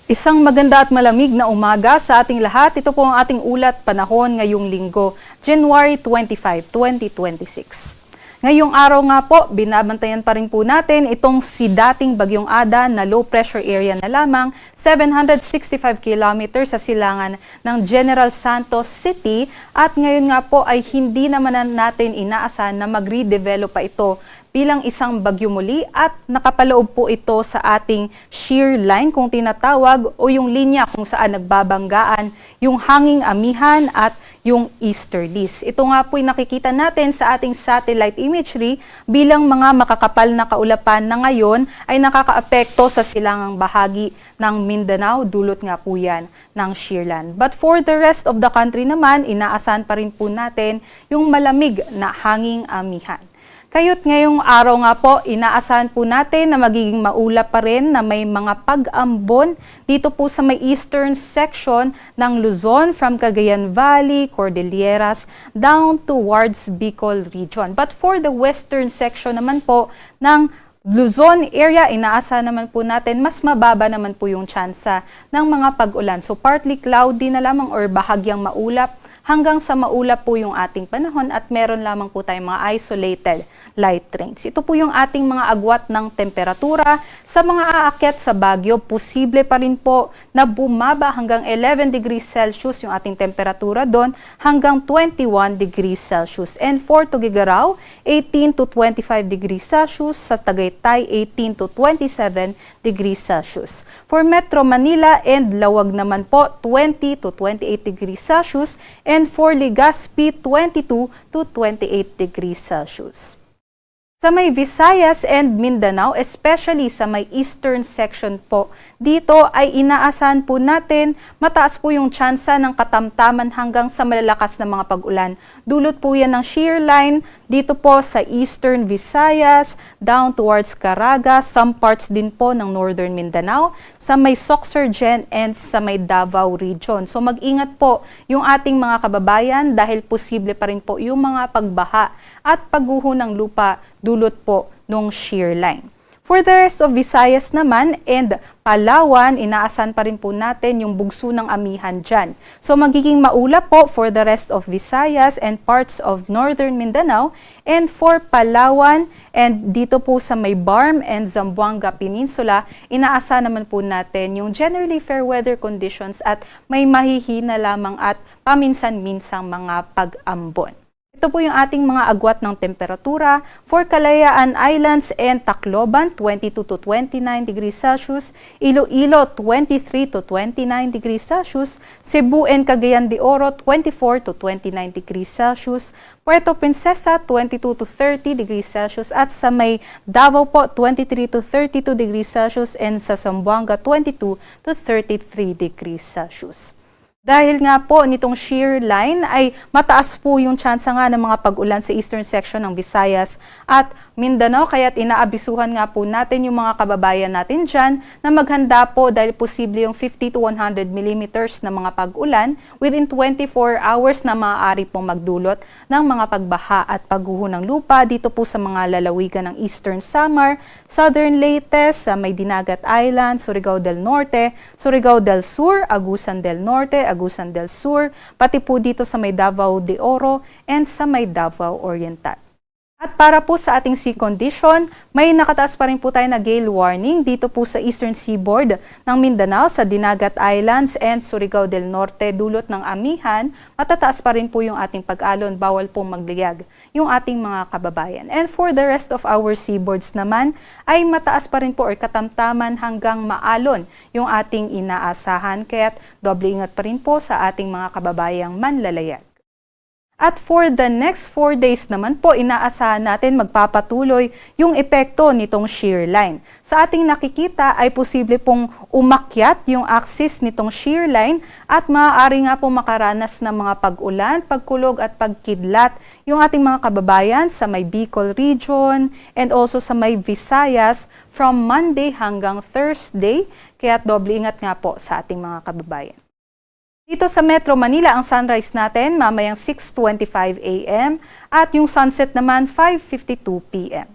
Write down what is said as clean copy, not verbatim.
Isang maganda at malamig na umaga sa ating lahat. Ito po ang ating ulat panahon ngayong linggo, January 25, 2026. Ngayong araw nga po, binabantayan pa rin po natin itong si dating Bagyong Ada na low pressure area na lamang 765 kilometers sa silangan ng General Santos City at ngayon nga po ay hindi naman natin inaasahan na mag-redevelop pa ito bilang isang bagyo muli at nakapaloob po ito sa ating shear line kung tinatawag o yung linya kung saan nagbabanggaan yung hanging amihan at yung easterlies. Ito nga po yung nakikita natin sa ating satellite imagery bilang mga makakapal na kaulapan na ngayon ay nakakaapekto sa silangang bahagi ng Mindanao, dulot nga po yan ng shearland. But for the rest of the country naman, inaasahan pa rin po natin yung malamig na hanging amihan. Kaya't ngayong araw nga po, inaasahan po natin na magiging maulap pa rin na may mga pag-ambon dito po sa may eastern section ng Luzon from Cagayan Valley, Cordilleras, down towards Bicol region. But for the western section naman po ng Luzon area, inaasahan naman po natin mas mababa naman po yung tsansa ng mga pag-ulan. So partly cloudy na lamang or bahagyang maulap hanggang sa maulap po yung ating panahon at meron lamang po tayong mga isolated light rains. Ito po yung ating mga agwat ng temperatura. Sa mga aakyat sa Baguio, posible pa rin po na bumaba hanggang 11 degrees Celsius yung ating temperatura doon hanggang 21 degrees Celsius. And for Tuguegarao, 18 to 25 degrees Celsius. Sa Tagaytay, 18 to 27 degrees Celsius. For Metro Manila and Lawag naman po, 20 to 28 degrees Celsius. And for Legazpi, 22 to 28 degrees Celsius. Sa may Visayas and Mindanao, especially sa may eastern section po, dito ay inaasahan po natin mataas po yung tsansa ng katamtaman hanggang sa malalakas na mga pag-ulan. Dulot po yan ng shear line dito po sa eastern Visayas, down towards Caraga, some parts din po ng northern Mindanao, sa may Sorsogon and sa may Davao region. So mag-ingat po yung ating mga kababayan dahil posible pa rin po yung mga pagbaha at pagguho ng lupa dulot po nung shear line. For the rest of Visayas naman and Palawan, inaasahan pa rin po natin yung bugso ng amihan dyan. So magiging maulap po for the rest of Visayas and parts of northern Mindanao. And for Palawan and dito po sa may Barm and Zamboanga Peninsula, inaasahan naman po natin yung generally fair weather conditions at may mahihina lamang at paminsan-minsang mga pag-ambon. Ito po yung ating mga agwat ng temperatura. For Kalayaan Islands and Tacloban, 22 to 29 degrees Celsius. Iloilo, 23 to 29 degrees Celsius. Cebu and Cagayan de Oro, 24 to 29 degrees Celsius. Puerto Princesa, 22 to 30 degrees Celsius. At sa may Davao po, 23 to 32 degrees Celsius. And sa Zamboanga, 22 to 33 degrees Celsius. Dahil nga po nitong shear line ay mataas po yung tsansa nga ng mga pag-ulan sa eastern section ng Visayas at Mindanao, kaya't inaabisuhan nga po natin yung mga kababayan natin dyan na maghanda po dahil posible yung 50 to 100 millimeters na mga pag-ulan within 24 hours na maaari pong magdulot ng mga pagbaha at pagguho ng lupa dito po sa mga lalawigan ng Eastern Samar, Southern Leyte, sa may Dinagat Island, Surigao del Norte, Surigao del Sur, Agusan del Norte, Agusan del Sur, pati po dito sa may Davao de Oro and sa may Davao Oriental. At para po sa ating sea condition, may nakataas pa rin po tayo na gale warning dito po sa eastern seaboard ng Mindanao, sa Dinagat Islands and Surigao del Norte, dulot ng amihan. Matataas pa rin po yung ating pag-alon, bawal po magliyag yung ating mga kababayan. And for the rest of our seaboards naman, ay mataas pa rin po or katamtaman hanggang maalon yung ating inaasahan, kaya't doble ingat pa rin po sa ating mga kababayang manlalayag. At for the next 4 days naman po, inaasahan natin magpapatuloy yung epekto nitong shear line. Sa ating nakikita ay posible pong umakyat yung axis nitong shear line at maaari nga po makaranas ng mga pag-ulan, pagkulog at pagkidlat yung ating mga kababayan sa may Bicol region and also sa may Visayas from Monday hanggang Thursday. Kaya doble ingat nga po sa ating mga kababayan. Dito sa Metro Manila, ang sunrise natin mamayang 6:25 a.m. at yung sunset naman 5:52 p.m.